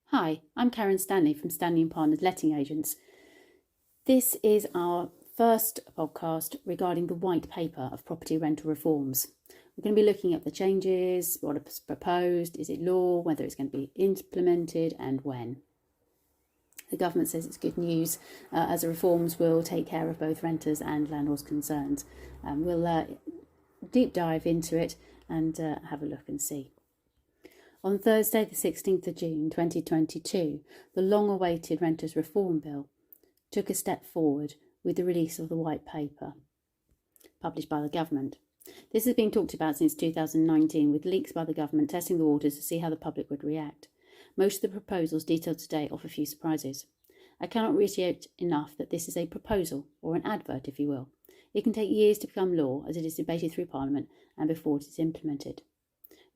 Hi, I'm Karen Stanley from Stanley and Partners Letting Agents. This is our first podcast regarding the white paper of property rental reforms. We're going to be looking at the changes, what is proposed, is it law, whether it's going to be implemented and when. The government says it's good news as the reforms will take care of both renters and landlords' concerns. We'll deep dive into it and have a look and see. On Thursday, the 16th of June 2022, the long-awaited Renters Reform Bill took a step forward with the release of the White Paper, published by the government. This has been talked about since 2019, with leaks by the government testing the waters to see how the public would react. Most of the proposals detailed today offer few surprises. I cannot reiterate enough that this is a proposal, or an advert if you will. It can take years to become law as it is debated through Parliament and before it is implemented.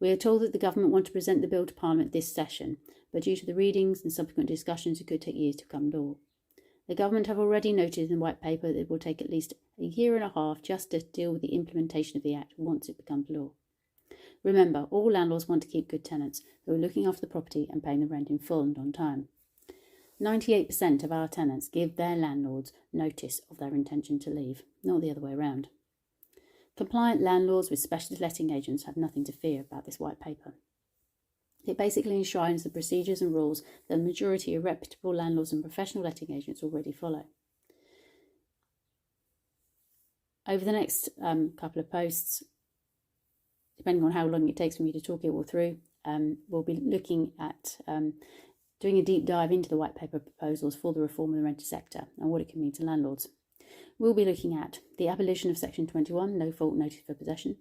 We are told that the government want to present the bill to Parliament this session, but due to the readings and subsequent discussions, it could take years to become law. The government have already noted in the White Paper that it will take at least a year and a half just to deal with the implementation of the Act once it becomes law. Remember, all landlords want to keep good tenants who are looking after the property and paying the rent in full and on time. 98% of our tenants give their landlords notice of their intention to leave, not the other way around. Compliant landlords with specialist letting agents have nothing to fear about this white paper. It basically enshrines the procedures and rules that the majority of reputable landlords and professional letting agents already follow. Over the next couple of posts, depending on how long it takes for me to talk it all through, we'll be looking at doing a deep dive into the white paper proposals for the reform of the rented sector and what it can mean to landlords. We'll be looking at the abolition of Section 21, no fault notice for possession,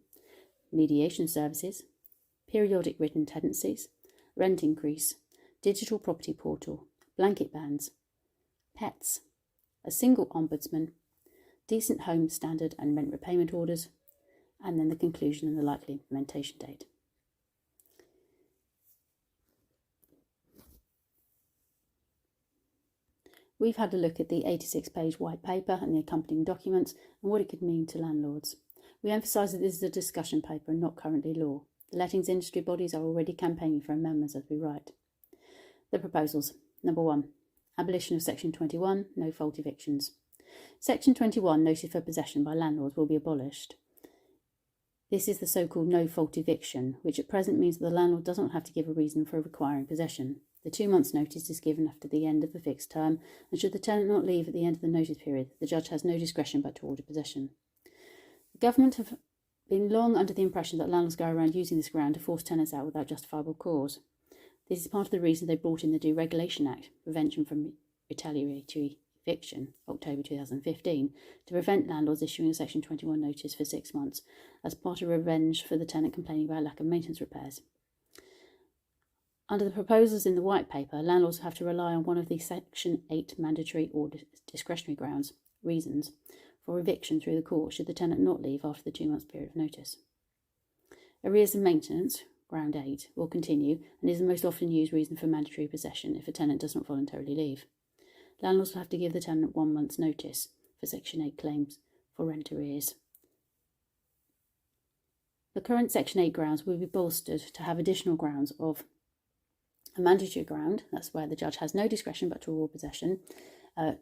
mediation services, periodic written tenancies, rent increase, digital property portal, blanket bans, pets, a single ombudsman, decent home standard and rent repayment orders, and then the conclusion and the likely implementation date. We've had a look at the 86-page white paper and the accompanying documents and what it could mean to landlords. We emphasise that this is a discussion paper and not currently law. The lettings industry bodies are already campaigning for amendments as we write. The proposals. Number 1. Abolition of Section 21, no fault evictions. Section 21, notice for possession by landlords, will be abolished. This is the so-called no fault eviction, which at present means that the landlord does not have to give a reason for requiring possession. The 2 months' notice is given after the end of the fixed term, and should the tenant not leave at the end of the notice period, the judge has no discretion but to order possession. The government have been long under the impression that landlords go around using this ground to force tenants out without justifiable cause. This is part of the reason they brought in the Deregulation Act, Prevention from Retaliatory Eviction, October 2015, to prevent landlords issuing a Section 21 notice for 6 months, as part of revenge for the tenant complaining about lack of maintenance repairs. Under the proposals in the white paper, landlords have to rely on one of the Section 8 mandatory or discretionary reasons for eviction through the court should the tenant not leave after the 2 months period of notice. Arrears of maintenance, ground 8, will continue and is the most often used reason for mandatory possession if a tenant does not voluntarily leave. Landlords will have to give the tenant 1 month's notice for Section 8 claims for rent arrears. The current Section 8 grounds will be bolstered to have additional grounds of a mandatory ground, that's where the judge has no discretion but to award possession,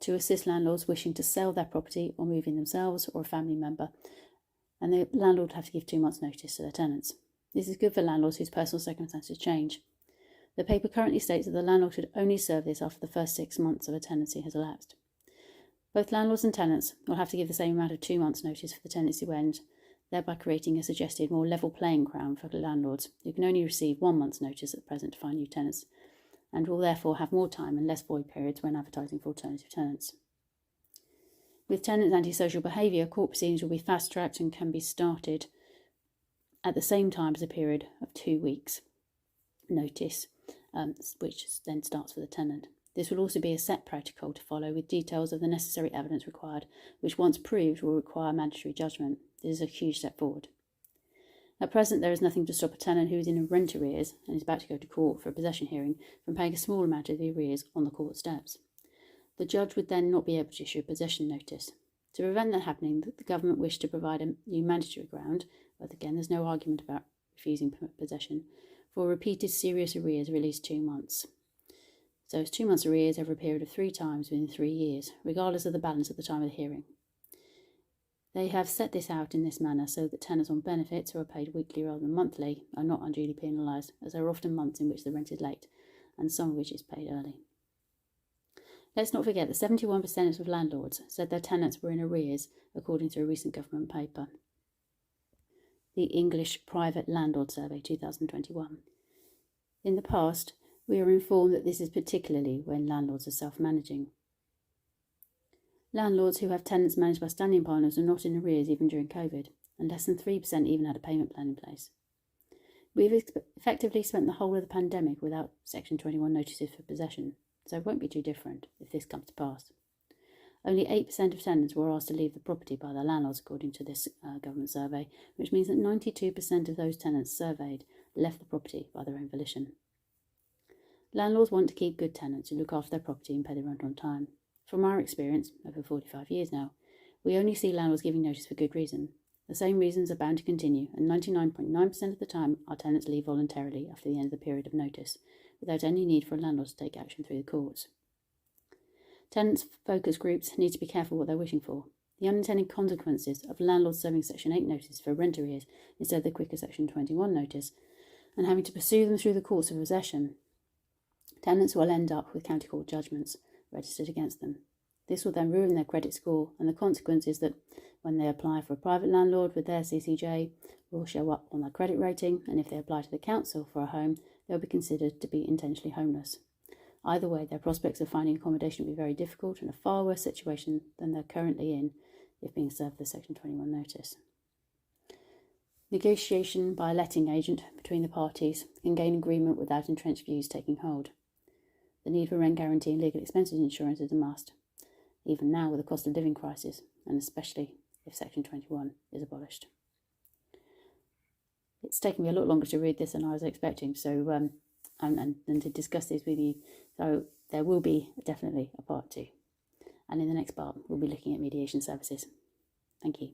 to assist landlords wishing to sell their property or move in themselves or a family member, and the landlord will have to give 2 months' notice to their tenants. This is good for landlords whose personal circumstances change. The paper currently states that the landlord should only serve this after the first 6 months of a tenancy has elapsed. Both landlords and tenants will have to give the same amount of 2 months' notice for the tenancy to end, thereby creating a suggested more level playing ground for landlords who can only receive 1 month's notice at present to find new tenants, and will therefore have more time and less void periods when advertising for alternative tenants. With tenants' antisocial behaviour, court proceedings will be fast-tracked and can be started at the same time as a period of 2 weeks notice, which then starts for the tenant. This will also be a set protocol to follow with details of the necessary evidence required, which once proved will require mandatory judgment. This is a huge step forward. At present, there is nothing to stop a tenant who is in a rent arrears and is about to go to court for a possession hearing from paying a small amount of the arrears on the court steps. The judge would then not be able to issue a possession notice. To prevent that happening, the government wished to provide a new mandatory ground, but again there's no argument about refusing possession, for repeated serious arrears released 2 months. So it's 2 months arrears over a period of 3 times within 3 years, regardless of the balance at the time of the hearing. They have set this out in this manner so that tenants on benefits who are paid weekly rather than monthly are not unduly penalised, as there are often months in which the rent is late, and some of which is paid early. Let's not forget that 71% of landlords said their tenants were in arrears, according to a recent government paper, the English Private Landlord Survey 2021. In the past, we are informed that this is particularly when landlords are self-managing. Landlords who have tenants managed by standing partners are not in arrears even during COVID, and less than 3% even had a payment plan in place. We've effectively spent the whole of the pandemic without Section 21 notices for possession, so it won't be too different if this comes to pass. Only 8% of tenants were asked to leave the property by their landlords, according to this government survey, which means that 92% of those tenants surveyed left the property by their own volition. Landlords want to keep good tenants who look after their property and pay the rent on time. From our experience, over 45 years now, we only see landlords giving notice for good reason. The same reasons are bound to continue, and 99.9% of the time our tenants leave voluntarily after the end of the period of notice, without any need for a landlord to take action through the courts. Tenants' focus groups need to be careful what they're wishing for. The unintended consequences of landlords serving Section 8 notice for rent arrears instead of the quicker Section 21 notice, and having to pursue them through the courts of possession. Tenants will end up with county court judgments registered against them. This will then ruin their credit score, and the consequence is that when they apply for a private landlord with their CCJ, will show up on their credit rating, and if they apply to the council for a home, they'll be considered to be intentionally homeless. Either way, their prospects of finding accommodation will be very difficult and a far worse situation than they're currently in if being served the Section 21 notice. Negotiation by a letting agent between the parties can gain agreement without entrenched views taking hold. The need for rent guarantee and legal expenses insurance is a must, even now with the cost of living crisis, and especially if Section 21 is abolished. It's taken me a lot longer to read this than I was expecting, so and to discuss this with you. So there will be definitely a part 2. And in the next part, we'll be looking at mediation services. Thank you.